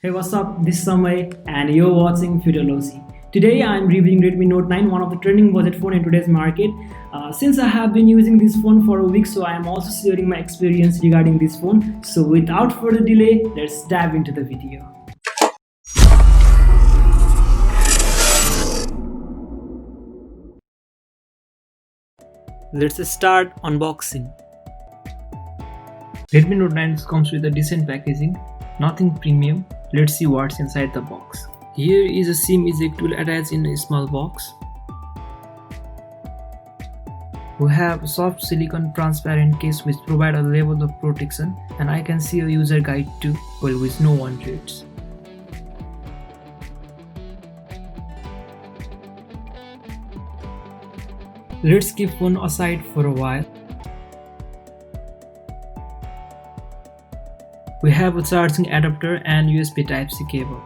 Hey, what's up? This is Samaya and you're watching FuTology. Today I'm reviewing Redmi Note 9, one of the trending budget phone in today's market. Since I have been using this phone for a week, so I am also sharing my experience regarding this phone. So without further delay, let's dive into the video. Let's start unboxing. Redmi Note 9 comes with a decent packaging, nothing premium. Let's see what's inside the box. Here is a SIM eject tool attached in a small box. We have a soft silicone transparent case which provide a level of protection, and I can see a user guide too, well, which no one reads. Let's keep phone aside for a while. We have a charging adapter and USB Type-C cable.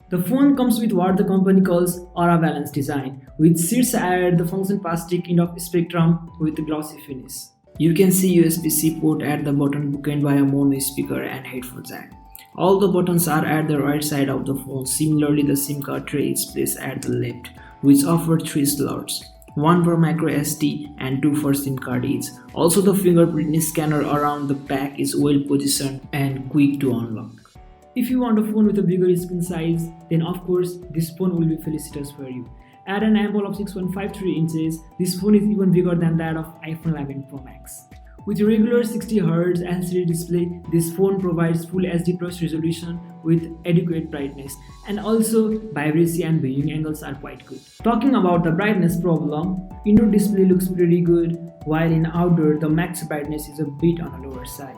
The phone comes with what the company calls Aura Balance design, which sits at the function plastic end of spectrum with a glossy finish. You can see USB-C port at the bottom bookend by a mono speaker and headphone jack. All the buttons are at the right side of the phone. Similarly, the SIM card tray is placed at the left, which offers 3 slots. 1 for micro SD and 2 for SIM card each. Also, the fingerprint scanner around the back is well positioned and quick to unlock. If you want a phone with a bigger screen size, then of course this phone will be felicitous for you. At an Anmol of 6.53 inches, this phone is even bigger than that of iPhone 11 Pro Max. With a regular 60Hz LCD display, this phone provides full HD plus resolution with adequate brightness, and also vibrancy and viewing angles are quite good. Talking about the brightness problem, indoor display looks pretty good, while in outdoor the max brightness is a bit on the lower side.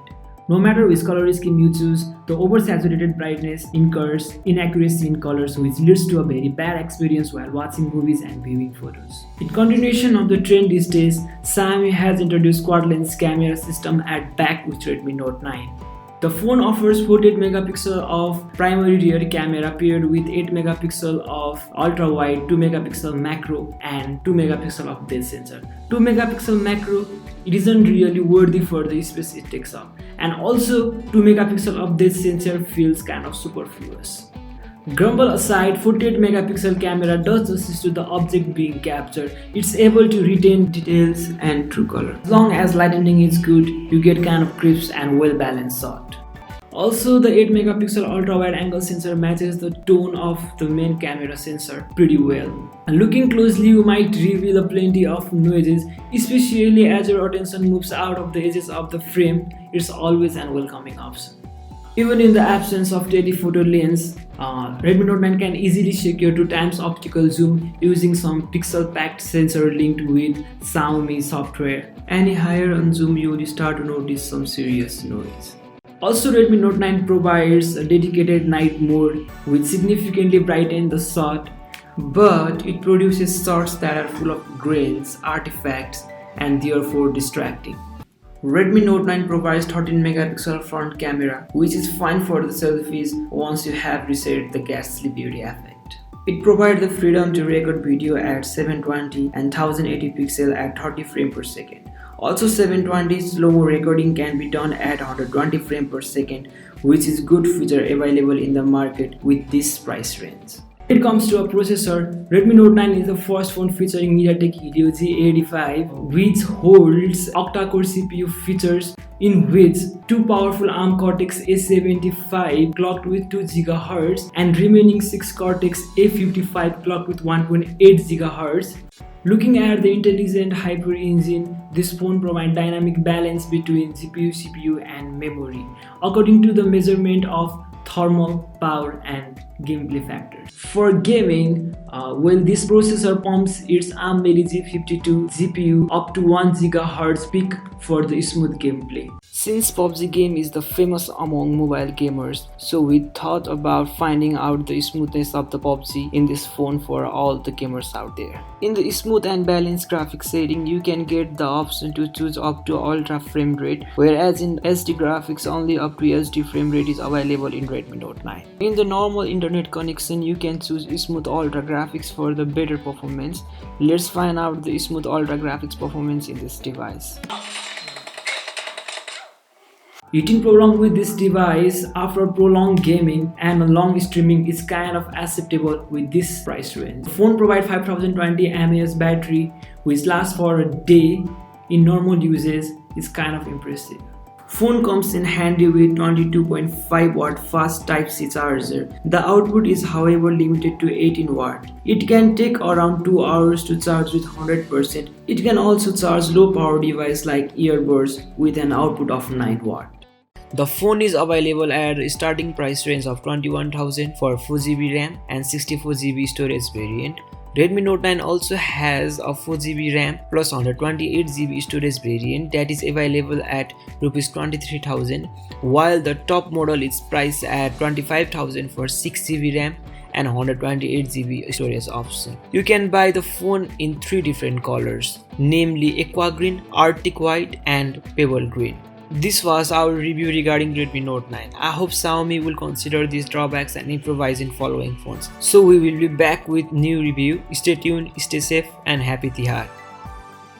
No matter which color scheme you choose, the oversaturated brightness incurs inaccuracy in colors, which leads to a very bad experience while watching movies and viewing photos. In continuation of the trend these days, Xiaomi has introduced quad-lens camera system at back with Redmi Note 9. The phone offers 48 megapixel of primary rear camera paired with 8 megapixel of ultra-wide, 2 megapixel macro and 2 megapixel of depth sensor. 2 megapixel macro, it isn't really worthy for the space it takes up, and also 2 megapixel of depth sensor feels kind of superfluous. Grumble aside, 48 megapixel camera does justice to the object being captured. It's able to retain details and true color. As long as lighting is good, you get kind of crisp and well balanced shot. Also, the 8 megapixel ultra wide angle sensor matches the tone of the main camera sensor pretty well. And looking closely, you might reveal plenty of noises, especially as your attention moves out of the edges of the frame. It's always an welcoming option. Even in the absence of telephoto lens, Redmi Note 9 can easily secure 2x optical zoom using some pixel-packed sensor linked with Xiaomi software. Any higher on zoom, you will start to notice some serious noise. Also, Redmi Note 9 provides a dedicated night mode which significantly brightens the shot, but it produces shots that are full of grains, artifacts, and therefore distracting. Redmi Note 9 provides 13 megapixel front camera, which is fine for the selfies once you have reset the ghastly beauty effect. It provides the freedom to record video at 720 and 1080 pixel at 30 frames per second. Also, 720 slow-mo recording can be done at 120 frames per second, which is good feature available in the market with this price range. When it comes to a processor, Redmi Note 9 is the first phone featuring MediaTek Helio G85, which holds octa-core CPU features, in which 2 powerful ARM Cortex A75 clocked with 2 GHz and remaining 6 Cortex A55 clocked with 1.8 GHz. Looking at the intelligent Hyper engine, this phone provides dynamic balance between GPU, CPU and memory according to the measurement of thermal, power and gameplay factors. For gaming, this processor pumps its ARM G52 GPU up to 1 GHz peak for the smooth gameplay. Since PUBG game is the famous among mobile gamers, so we thought about finding out the smoothness of the PUBG in this phone for all the gamers out there. In the smooth and balanced graphics setting, you can get the option to choose up to ultra frame rate, whereas in SD graphics only up to HD frame rate is available in Redmi Note 9. In the normal internet connection, you can choose smooth ultra graphics for the better performance. Let's find out the smooth ultra graphics performance in this device. Eating program with this device after prolonged gaming and long streaming is kind of acceptable with this price range. The phone provides 5020 mAh battery which lasts for a day in normal usage is kind of impressive. Phone comes in handy with 22.5 watt fast Type-C charger. The output is however limited to 18 watt. It can take around 2 hours to charge with 100%. It can also charge low power device like earbuds with an output of 9 watt. The phone is available at a starting price range of 21,000 for 4GB RAM and 64GB storage variant. Redmi Note 9 also has a 4GB RAM plus 128GB storage variant that is available at Rs 23,000, while the top model is priced at 25,000 for 6GB RAM and 128GB storage option. You can buy the phone in 3 different colors, namely Aqua Green, Arctic White and Pebble Green. This was our review regarding Redmi Note 9. I hope Xiaomi will consider these drawbacks and improvise in following phones. So we will be back with new review. Stay tuned, stay safe and happy Tihar.